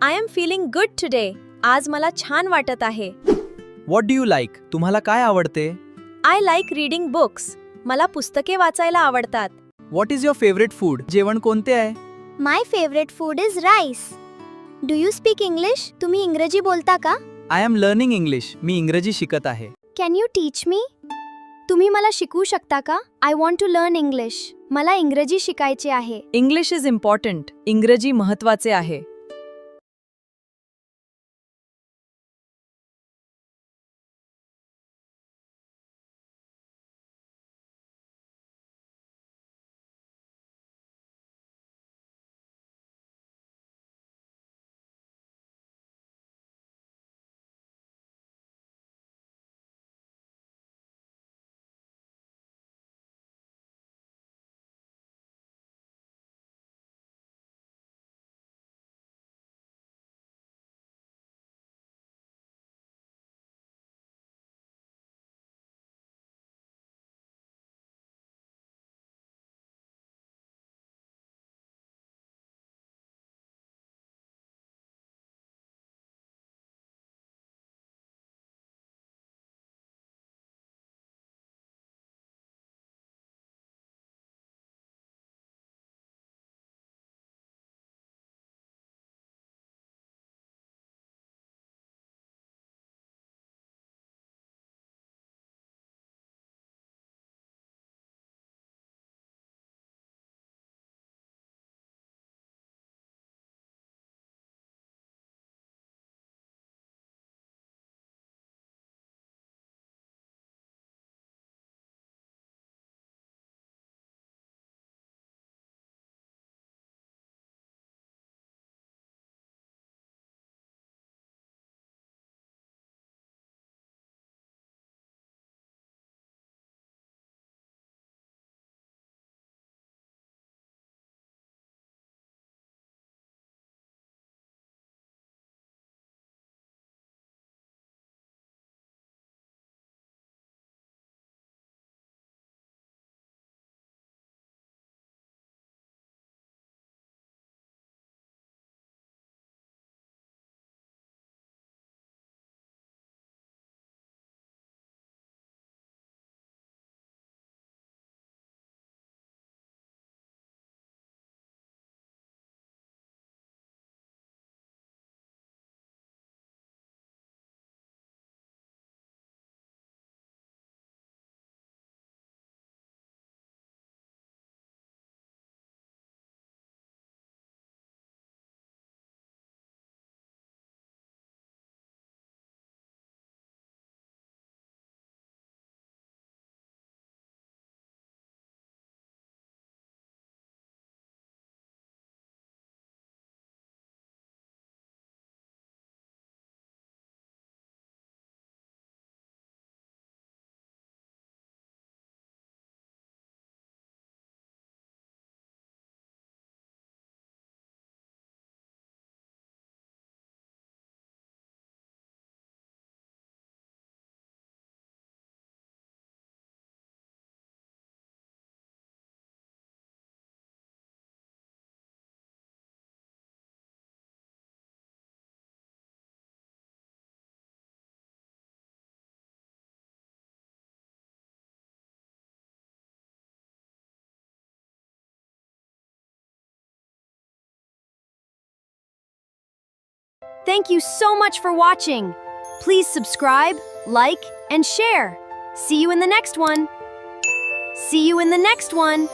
I am feeling good today. आज मला छान वाटत आहे. What do you like? तुम्हाला काय आवडते? I like reading books. मला पुस्तके वाचायला आवडतात. What is your favourite food? जेवण कोणते आहे? My favourite food is rice. Do you speak English? तुम्ही इंग्रजी बोलता का? I am learning English. मी इंग्रजी शिकत आहे. Can you teach me? तुम्ही मला शिकवू शकता का? I want to learn English. मला इंग्रजी शिकायचे आहे. English is important. इंग्रजी महत्वाचे आहे. Thank you so much for watching. Please subscribe, like, and share. See you in the next one. See you in the next one.